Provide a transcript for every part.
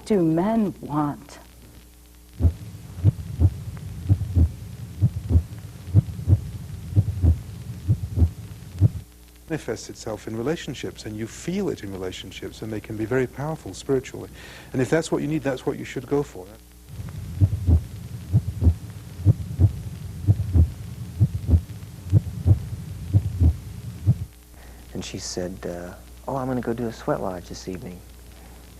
do men want? Manifests itself in relationships, and you feel it in relationships, and they can be very powerful spiritually. And if that's what you need, that's what you should go for. And she said, oh, I'm going to go do a sweat lodge this evening.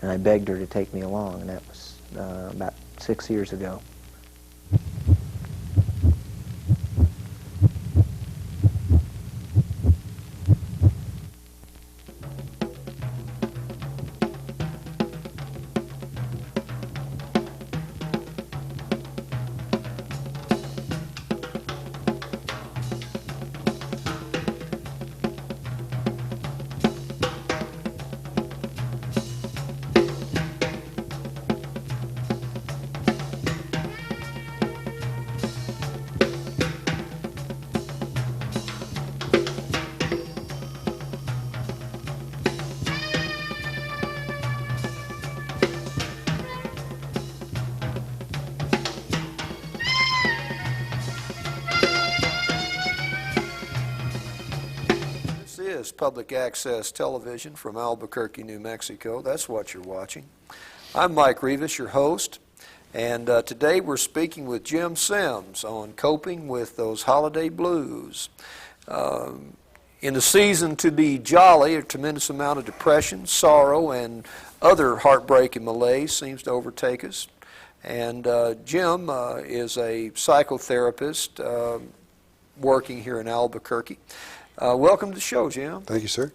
And I begged her to take me along, and that was about 6 years ago. Is public access television from Albuquerque, New Mexico. That's what you're watching. I'm Mike Rivas, your host, and today we're speaking with Jim Sims on coping with those holiday blues. In the season to be jolly, a tremendous amount of depression, sorrow, and other heartbreak and malaise seems to overtake us. And Jim is a psychotherapist working here in Albuquerque. Welcome to the show, Jim. Thank you, sir.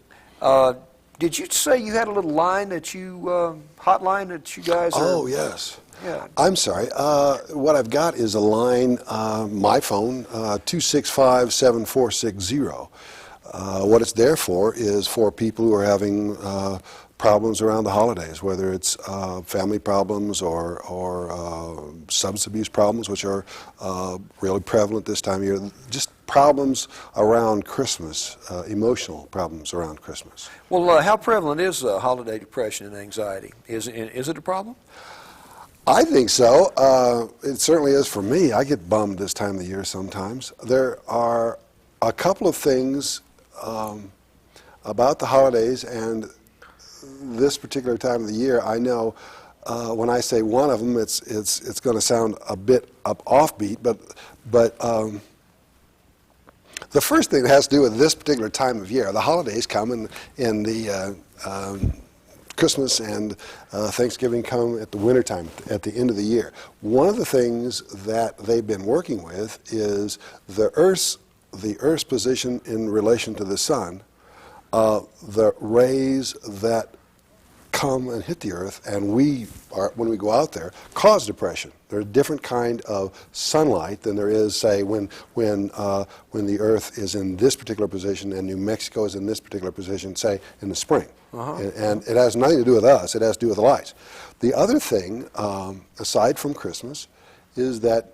Did you say you had a little line that you, hotline that you guys are? Oh, yes. Yeah. I'm sorry. What I've got is a line, my phone, 265-7460. What it's there for is for people who are having problems around the holidays, whether it's family problems or substance abuse problems, which are really prevalent this time of year. Just problems around Christmas, emotional problems around Christmas. Well, how prevalent is holiday depression and anxiety? Is it a problem? I think so. It certainly is for me. I get bummed this time of the year sometimes. There are a couple of things about the holidays and this particular time of the year. I know when I say one of them, it's going to sound a bit offbeat, but the first thing that has to do with this particular time of year, the holidays come in the Christmas and Thanksgiving come at the wintertime, at the end of the year. One of the things that they've been working with is the Earth's position in relation to the sun, the rays that come and hit the Earth, and when we go out there, cause depression. There's a different kind of sunlight than there is, say, when the Earth is in this particular position and New Mexico is in this particular position, say, in the spring. And it has nothing to do with us. It has to do with the lights. The other thing, aside from Christmas, is that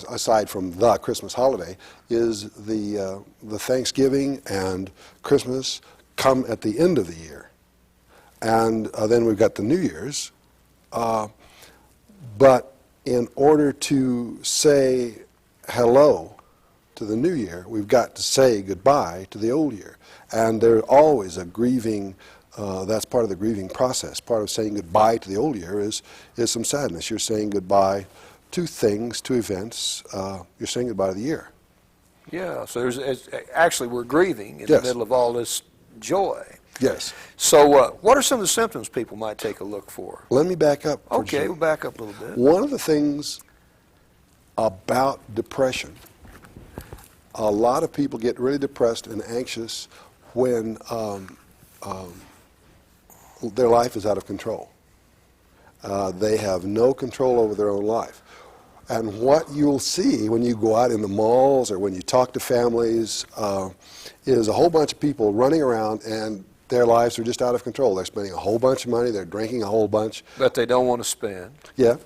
aside from the Christmas holiday, is the Thanksgiving and Christmas come at the end of the year. And then we've got the New Year's. But in order to say hello to the new year, we've got to say goodbye to the old year. And there's always a grieving, that's part of the grieving process. Part of saying goodbye to the old year is some sadness. You're saying goodbye to things, to events. You're saying goodbye to the year. Yeah, so actually we're grieving in the middle of all this joy. Yes. So what are some of the symptoms people might take a look for? Let me back up. Okay, we'll back up a little bit. One of the things about depression, a lot of people get really depressed and anxious when their life is out of control. They have no control over their own life. And what you'll see when you go out in the malls or when you talk to families is a whole bunch of people running around and their lives are just out of control. They're spending a whole bunch of money. They're drinking a whole bunch. That they don't want to spend. Yeah,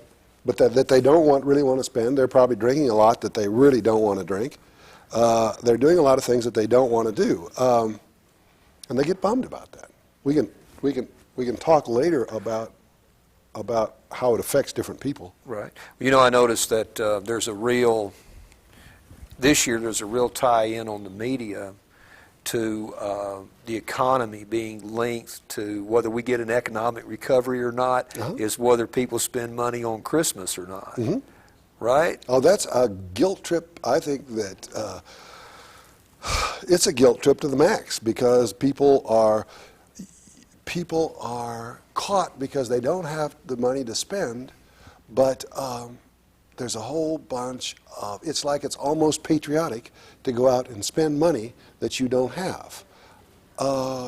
but that they don't really want to spend. They're probably drinking a lot that they really don't want to drink. They're doing a lot of things that they don't want to do, and they get bummed about that. We can talk later about about how it affects different people. Right. You know, I noticed that this year there's a real tie-in on the media to the economy being linked to whether we get an economic recovery or not, is whether people spend money on Christmas or not. Mm-hmm. Right? Oh, that's a guilt trip. I think that it's a guilt trip to the max, because people are caught because they don't have the money to spend, but there's a whole bunch of, it's like it's almost patriotic to go out and spend money that you don't have.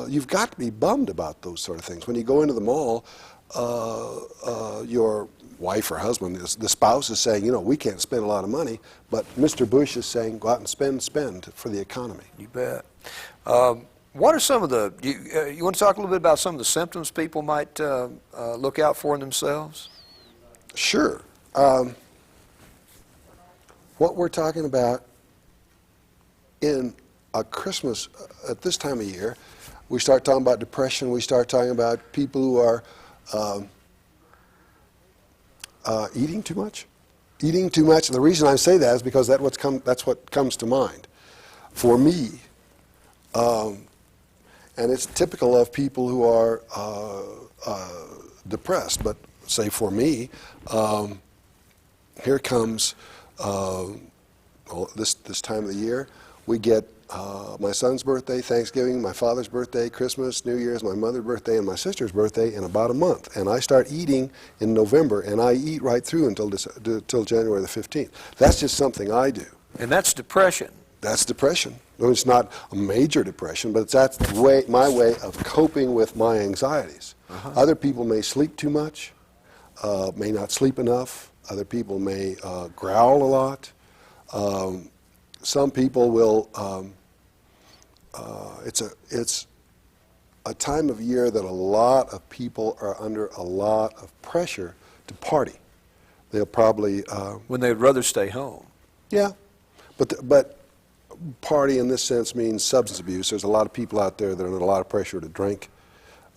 You've got to be bummed about those sort of things. When you go into the mall, your wife or husband, the spouse is saying, you know, we can't spend a lot of money, but Mr. Bush is saying, go out and spend for the economy. You bet. What are some of the, you want to talk a little bit about some of the symptoms people might look out for in themselves? Sure. What we're talking about in a Christmas, at this time of year, we start talking about depression, we start talking about people who are eating too much. Eating too much, and the reason I say that is because that's what comes to mind. For me, and it's typical of people who are depressed, but say for me, here comes this time of the year. We get my son's birthday, Thanksgiving, my father's birthday, Christmas, New Year's, my mother's birthday, and my sister's birthday in about a month. And I start eating in November, and I eat right through until January the 15th. That's just something I do. And that's depression. That's depression. No, it's not a major depression, but that's my way of coping with my anxieties. Other people may sleep too much, may not sleep enough. Other people may growl a lot. Some people will, it's a time of year that a lot of people are under a lot of pressure to party. They'll probably... when they'd rather stay home. Yeah, but party in this sense means substance abuse. There's a lot of people out there that are under a lot of pressure to drink,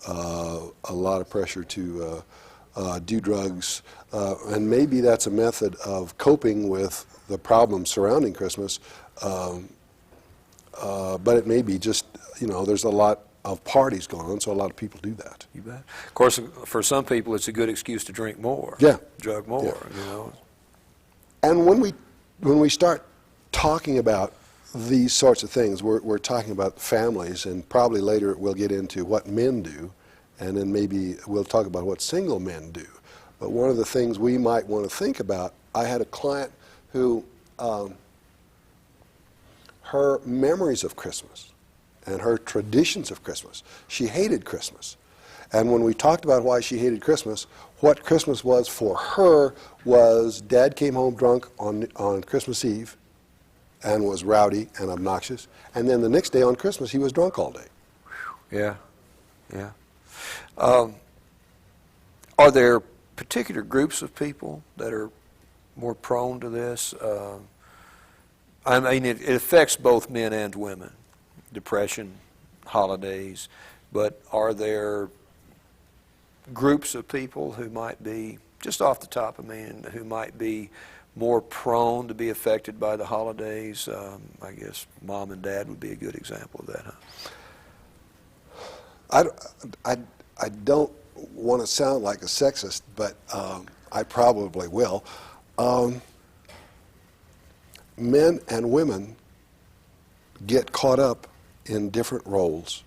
a lot of pressure to do drugs, and maybe that's a method of coping with the problems surrounding Christmas, but it may be just, you know, there's a lot of parties going on, so a lot of people do that. You bet. Of course, for some people, it's a good excuse to drink more. Yeah. Drug more, Yeah. you know. And when we start talking about these sorts of things, we're talking about families, and probably later we'll get into what men do, and then maybe we'll talk about what single men do. But one of the things we might want to think about, I had a client who, her memories of Christmas and her traditions of Christmas, she hated Christmas. And when we talked about why she hated Christmas, what Christmas was for her was Dad came home drunk on Christmas Eve and was rowdy and obnoxious, and then the next day on Christmas he was drunk all day. Yeah, yeah. Are there particular groups of people that are more prone to this? I mean, it affects both men and women, depression, holidays, but are there groups of people who might be, just off the top of me, who might be more prone to be affected by the holidays? I guess mom and dad would be a good example of that, huh? I don't want to sound like a sexist, but I probably will. Men and women get caught up in different roles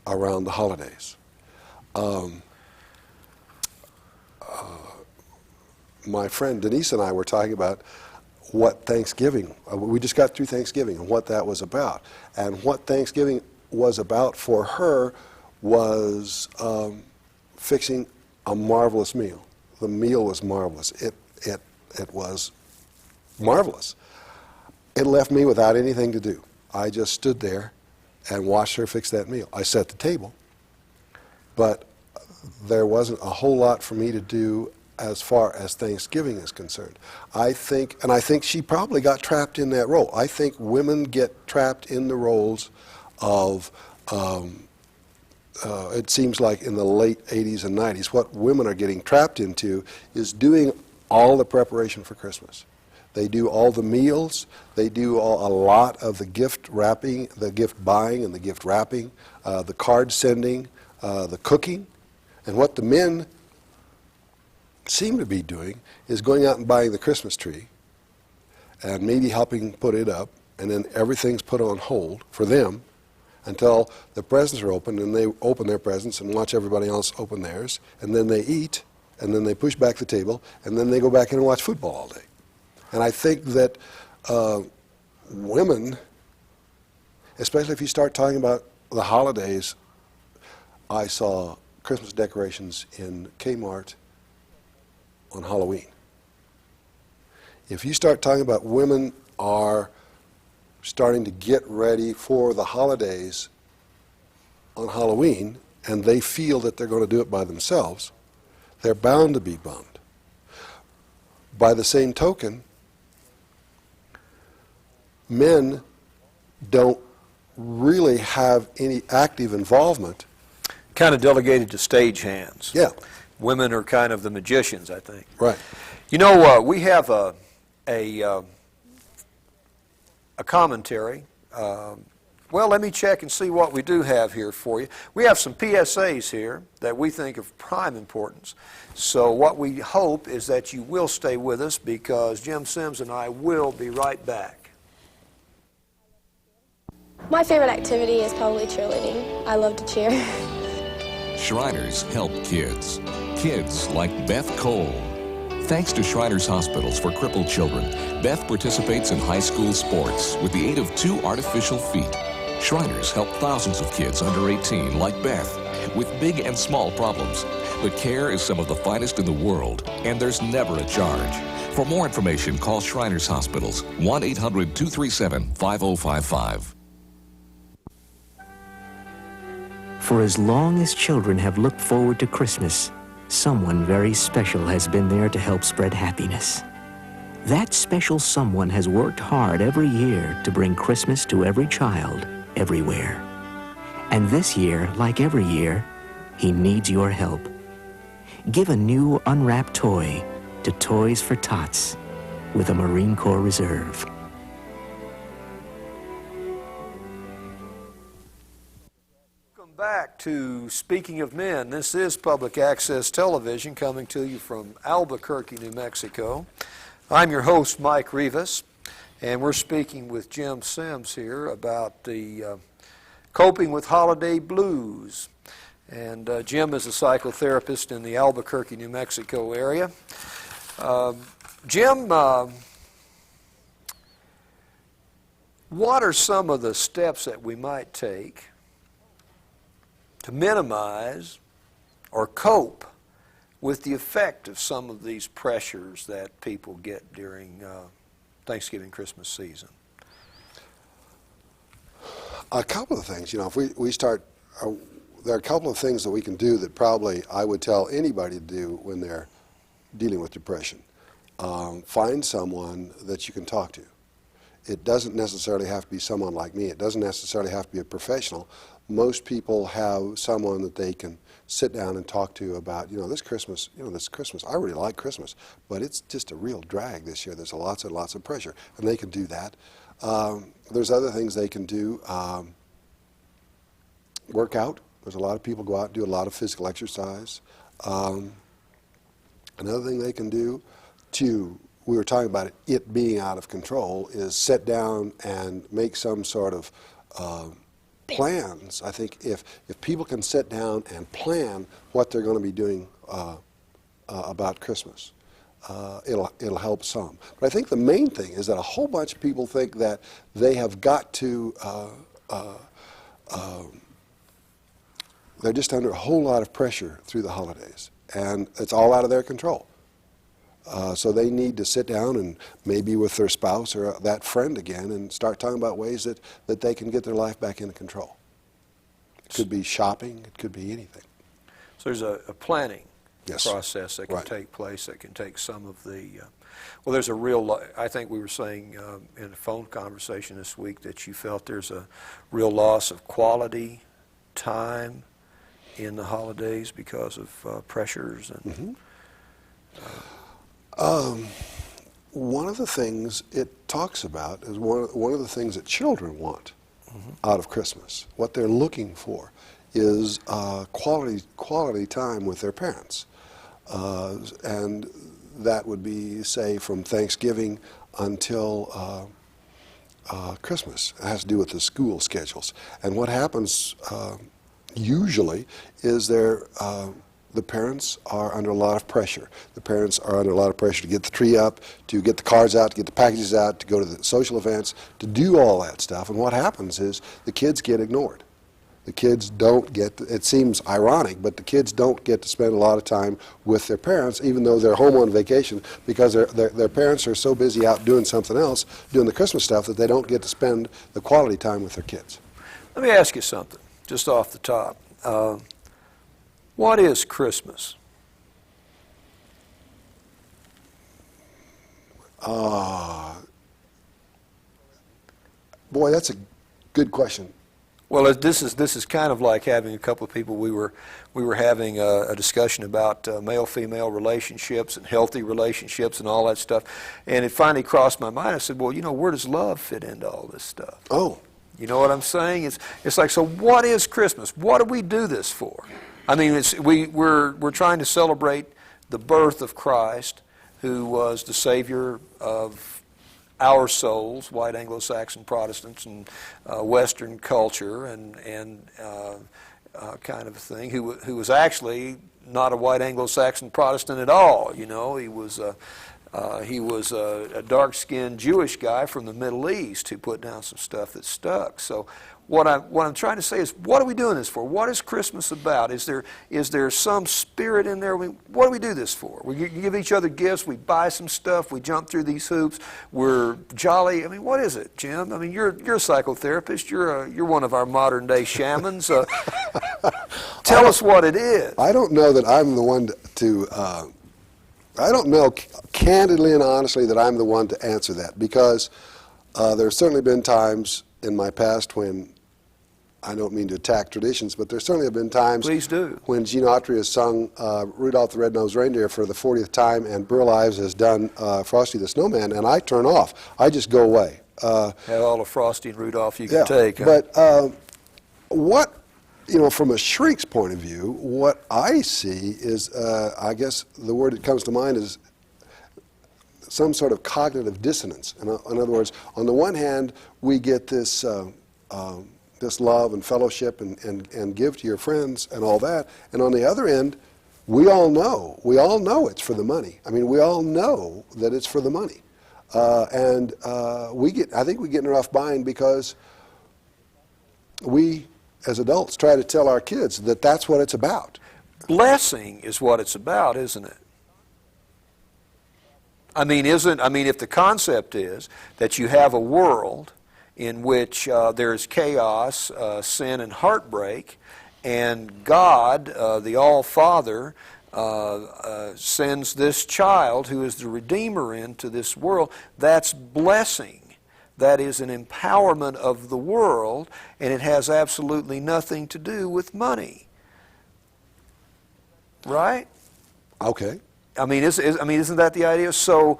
around the holidays. My friend Denise and I were talking about what Thanksgiving, we just got through Thanksgiving and what that was about. And what Thanksgiving was about for her was fixing a marvelous meal. The meal was marvelous. It was marvelous. It left me without anything to do. I just stood there and watched her fix that meal. I set the table, but there wasn't a whole lot for me to do as far as Thanksgiving is concerned. I think she probably got trapped in that role. I think women get trapped in the roles of it seems like in the late 80s and 90s, what women are getting trapped into is doing all the preparation for Christmas. They do all the meals. They do a lot of the gift wrapping, the gift buying and the gift wrapping, the card sending, the cooking. And what the men seem to be doing is going out and buying the Christmas tree and maybe helping put it up, and then everything's put on hold for them until the presents are opened, and they open their presents and watch everybody else open theirs, and then they eat, and then they push back the table, and then they go back in and watch football all day. And I think that women, especially if you start talking about the holidays, I saw Christmas decorations in Kmart on Halloween. If you start talking about women are starting to get ready for the holidays on Halloween, and they feel that they're going to do it by themselves, they're bound to be bummed. By the same token, men don't really have any active involvement. Kind of delegated to stagehands. Yeah. Women are kind of the magicians, I think. Right. You know, we have a commentary. Well, let me check and see what we do have here for you. We have some PSAs here that we think of prime importance. So what we hope is that you will stay with us, because Jim Sims and I will be right back. My favorite activity is probably cheerleading. I love to cheer. Shriners help kids. Kids like Beth Cole. Thanks to Shriners Hospitals for Crippled Children, Beth participates in high school sports with the aid of 2 artificial feet. Shriners help thousands of kids under 18 like Beth with big and small problems. The care is some of the finest in the world, and there's never a charge. For more information, call Shriners Hospitals, 1-800-237-5055. For as long as children have looked forward to Christmas, someone very special has been there to help spread happiness. That special someone has worked hard every year to bring Christmas to every child, everywhere. And this year, like every year, he needs your help. Give a new unwrapped toy to Toys for Tots with a Marine Corps Reserve. Back to Speaking of Men. This is Public Access Television coming to you from Albuquerque, New Mexico. I'm your host, Mike Rivas, and we're speaking with Jim Sims here about the coping with holiday blues. And Jim is a psychotherapist in the Albuquerque, New Mexico area. Jim, what are some of the steps that we might take to minimize or cope with the effect of some of these pressures that people get during Thanksgiving, Christmas season? A couple of things. You know, if we start, there are a couple of things that we can do that probably I would tell anybody to do when they're dealing with depression. Find someone that you can talk to. It doesn't necessarily have to be someone like me. It doesn't necessarily have to be a professional. Most people have someone that they can sit down and talk to about, this Christmas, I really like Christmas, but it's just a real drag this year. There's lots and lots of pressure, and they can do that. There's other things they can do. Work out. There's a lot of people go out and do a lot of physical exercise. Another thing they can do we were talking about it being out of control, is sit down and make some sort of plans. I think if people can sit down and plan what they're going to be doing about Christmas, it'll help some. But I think the main thing is that a whole bunch of people think that they have got to, they're just under a whole lot of pressure through the holidays, and it's all out of their control. So they need to sit down and maybe with their spouse or that friend again and start talking about ways that they can get their life back into control. It could be shopping. It could be anything. So there's a planning Yes. process that can Right. take place that can take some of the, well, there's a real, I think we were saying in a phone conversation this week that you felt there's a real loss of quality time in the holidays because of pressures and. One of the things it talks about is one of the things that children want out of Christmas. What they're looking for is quality time with their parents, and that would be, say, from Thanksgiving until Christmas. It has to do with the school schedules. And what happens usually is the parents are under a lot of pressure. The parents are under a lot of pressure to get the tree up, to get the cards out, to get the packages out, to go to the social events, to do all that stuff. And what happens is the kids get ignored. The kids don't get, it seems ironic, but the kids don't get to spend a lot of time with their parents, even though they're home on vacation, because their parents are so busy out doing something else, doing the Christmas stuff, that they don't get to spend the quality time with their kids. Let me ask you something, just off the top. What is Christmas? Boy, that's a good question. Well, this is kind of like having a couple of people. We were having a discussion about male-female relationships and healthy relationships and all that stuff, and it finally crossed my mind. I said, well, where does love fit into all this stuff? Oh. You know what I'm saying? It's like, so what is Christmas? What do we do this for? I mean, we're trying to celebrate the birth of Christ, who was the Savior of our souls, white Anglo-Saxon Protestants and Western culture and kind of a thing, who was actually not a white Anglo-Saxon Protestant at all. He was a dark-skinned Jewish guy from the Middle East who put down some stuff that stuck. So what I'm trying to say is, what are we doing this for? What is Christmas about? Is there some spirit in there? What do we do this for? We give each other gifts. We buy some stuff. We jump through these hoops. We're jolly. I mean, what is it, Jim? I mean, you're a psychotherapist. You're one of our modern day shamans. Tell us what it is. I don't know that I'm the one to I don't know candidly and honestly that I'm the one to answer that, because there's certainly been times in my past when, I don't mean to attack traditions, but there certainly have been times Please do. when Gene Autry has sung Rudolph the Red-Nosed Reindeer for the 40th time, and Burl Ives has done Frosty the Snowman, and I turn off. I just go away. Have all the Frosty and Rudolph you can take. Huh? But what, from a shrink's point of view, what I see is, I guess the word that comes to mind is some sort of cognitive dissonance. In other words, on the one hand, we get this this love and fellowship and give to your friends and all that, and on the other end, we all know it's for the money. I mean, we all know that it's for the money, and I think we get in a rough bind because we, as adults, try to tell our kids that that's what it's about. Blessing is what it's about, isn't it? I mean, if the concept is that you have a world in which there's chaos, sin, and heartbreak, and God, the All-Father, sends this child who is the Redeemer into this world, that's blessing. That is an empowerment of the world, and it has absolutely nothing to do with money. Right? Okay. I mean, isn't that the idea? So,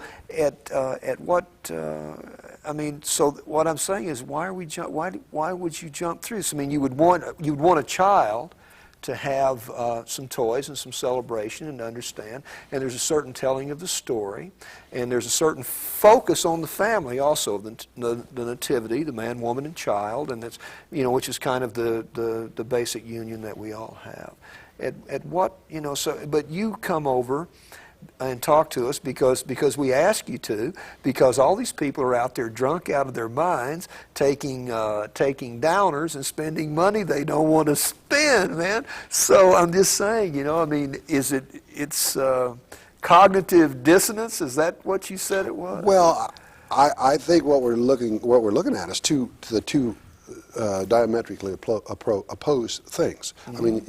so what I'm saying is, why would you jump through this? I mean, you would want a child to have some toys and some celebration and to understand, and there's a certain telling of the story, and there's a certain focus on the family also, the nativity, the man, woman, and child, and that's which is kind of the basic union that we all have. At what but you come over and talk to us because we ask you to, because all these people are out there drunk out of their minds, taking downers and spending money they don't want to spend, man. So I'm just saying, it's cognitive dissonance. Is that what you said it was? Well, I think what we're looking at is two diametrically opposed things. Mm-hmm. I mean,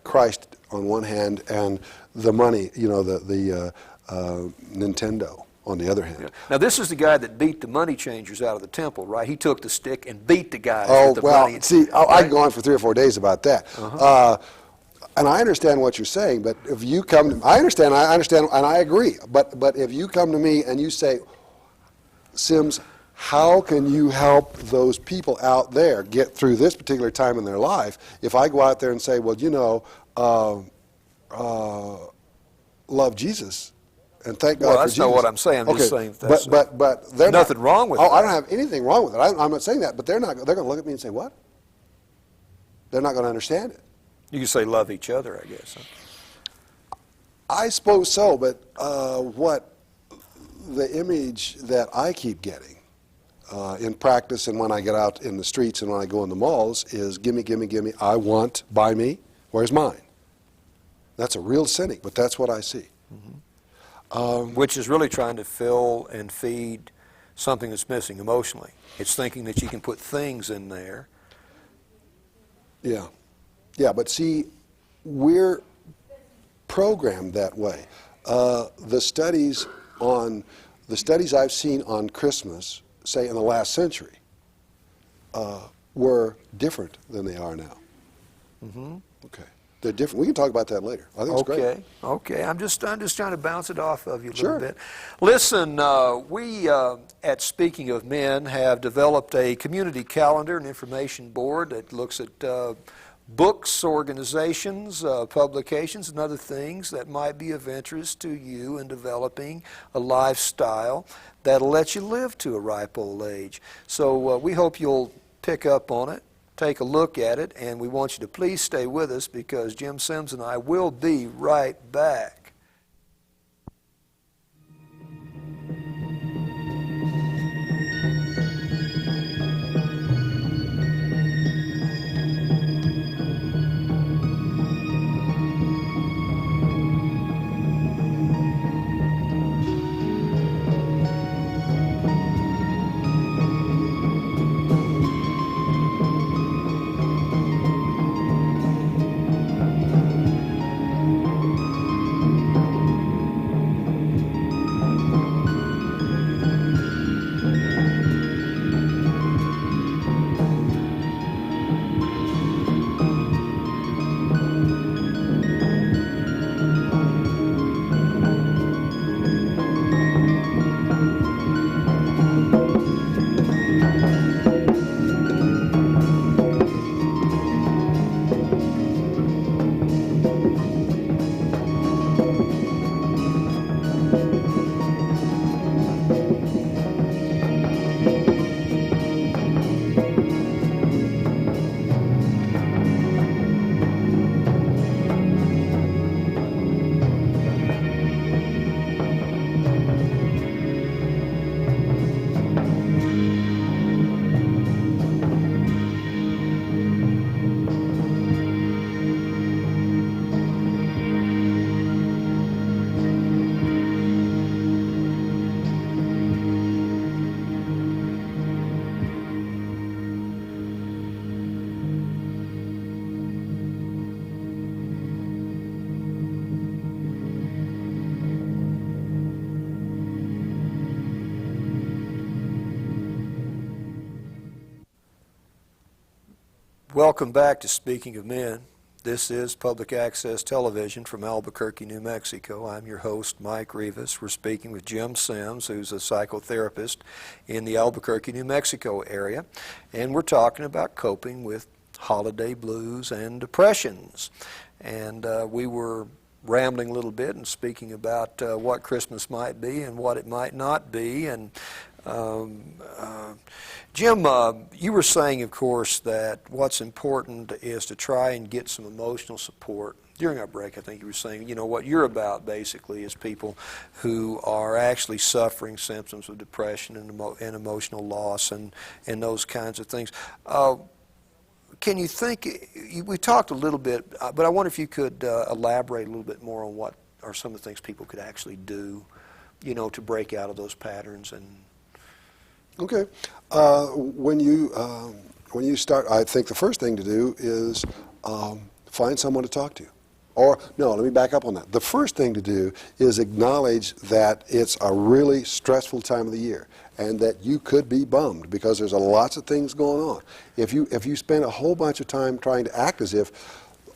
Christ on one hand and the money, the Nintendo on the other hand. Now, this is the guy that beat the money changers out of the temple, right? He took the stick and beat the guys Oh, with the well, money. see, I right? can go on for 3 or 4 days about that. And I understand what you're saying, but if you come to, I understand, and I agree. But if you come to me and you say, Sims, how can you help those people out there get through this particular time in their life? If I go out there and say, well, you know, love Jesus and thank God Well, for that's Jesus. not what I'm saying. I'm just saying that's but they're nothing wrong with it. that. I don't have anything wrong with it. I'm not saying that, but they're going to look at me and say, what? They're not going to understand it. You can say love each other, I guess. Huh? I suppose so, but what the image that I keep getting in practice and when I get out in the streets and when I go in the malls is gimme, gimme, gimme, I want, buy me, where's mine? That's a real cynic, but that's what I see. Which is really trying to fill and feed something that's missing emotionally. It's thinking that you can put things in there. Yeah. Yeah, but see, we're programmed that way. The studies I've seen on Christmas, say in the last century, were different than they are now. Okay, they're different. We can talk about that later. I think it's great. Okay. I'm just trying to bounce it off of you a Sure. little bit. Listen, we at Speaking of Men have developed a community calendar and information board that looks at books, organizations, publications, and other things that might be of interest to you in developing a lifestyle that'll let you live to a ripe old age. So we hope you'll pick up on it, take a look at it, and we want you to please stay with us because Jim Sims and I will be right back. Welcome back to Speaking of Men. This is Public Access Television from Albuquerque, New Mexico. I'm your host, Mike Rivas. We're speaking with Jim Sims, who's a psychotherapist in the Albuquerque, New Mexico area. And we're talking about coping with holiday blues and depressions. And we were rambling a little bit and speaking about what Christmas might be and what it might not be. And Jim, you were saying, of course, that what's important is to try and get some emotional support. During our break, I think you were saying, you know, what you're about basically is people who are actually suffering symptoms of depression and emotional loss and those kinds of things. Can you think, we talked a little bit, but I wonder if you could elaborate a little bit more on what are some of the things people could actually do, you know, to break out of those patterns and... Okay. When you start, I think the first thing to do is find someone to talk to. Or, no, let me back up on that. The first thing to do is acknowledge that it's a really stressful time of the year and that you could be bummed because there's lots of things going on. If you spend a whole bunch of time trying to act as if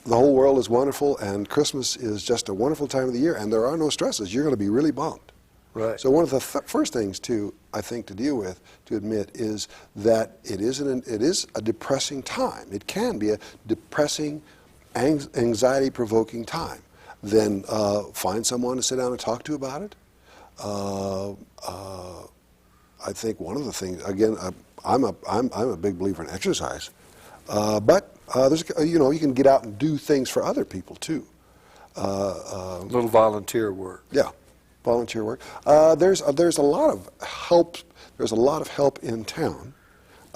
the whole world is wonderful and Christmas is just a wonderful time of the year and there are no stresses, you're going to be really bummed. Right. So one of the first things I think to deal with, to admit, is that it is a depressing time. It can be a depressing, anxiety-provoking time. Then find someone to sit down and talk to about it. I think one of the things, again, I'm a big believer in exercise, but there's, you can get out and do things for other people too. A little volunteer work. Yeah, volunteer work. There's a lot of help. There's a lot of help in town.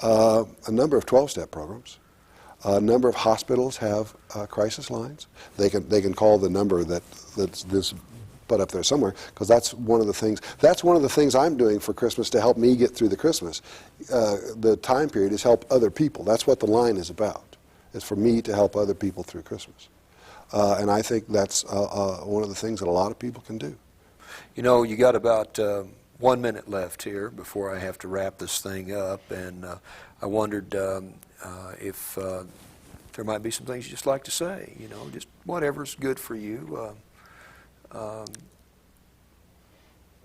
A number of 12-step programs. A number of hospitals have crisis lines. They can call the number that's put up there somewhere, because that's one of the things I'm doing for Christmas to help me get through the Christmas. The time period is help other people. That's what the line is about. It's for me to help other people through Christmas. And I think that's one of the things that a lot of people can do. You know, you got about 1 minute left here before I have to wrap this thing up, and I wondered if there might be some things you'd just like to say, just whatever's good for you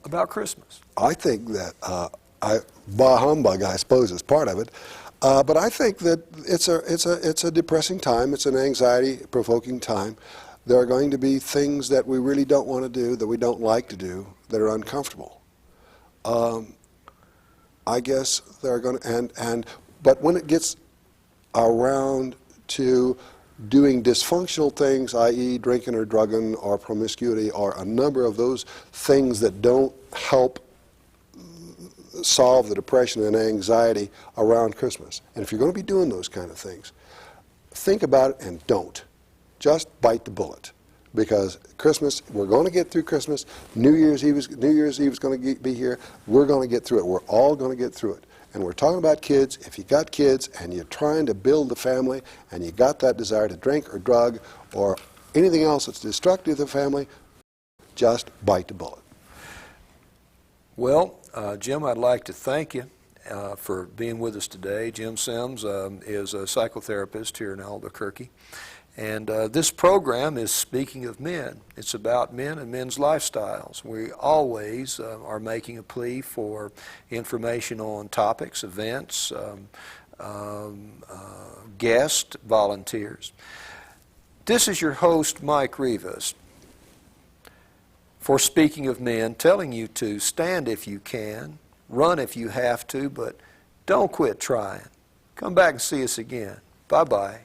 about Christmas. I think that, bah humbug, I suppose, is part of it, but I think that it's a depressing time. It's an anxiety-provoking time. There are going to be things that we really don't want to do, that we don't like to do, that are uncomfortable. I guess there are going to, but when it gets around to doing dysfunctional things, i.e. drinking or drugging or promiscuity or a number of those things that don't help solve the depression and anxiety around Christmas. And if you're going to be doing those kind of things, think about it and don't. Just bite the bullet. Because Christmas, we're going to get through Christmas. New Year's Eve is going to be here. We're going to get through it. We're all going to get through it. And we're talking about kids. If you got kids and you're trying to build the family and you got that desire to drink or drug or anything else that's destructive to the family, just bite the bullet. Well, Jim, I'd like to thank you for being with us today. Jim Sims is a psychotherapist here in Albuquerque. And this program is Speaking of Men. It's about men and men's lifestyles. We always are making a plea for information on topics, events, guest volunteers. This is your host, Mike Rivas, for Speaking of Men, telling you to stand if you can, run if you have to, but don't quit trying. Come back and see us again. Bye-bye.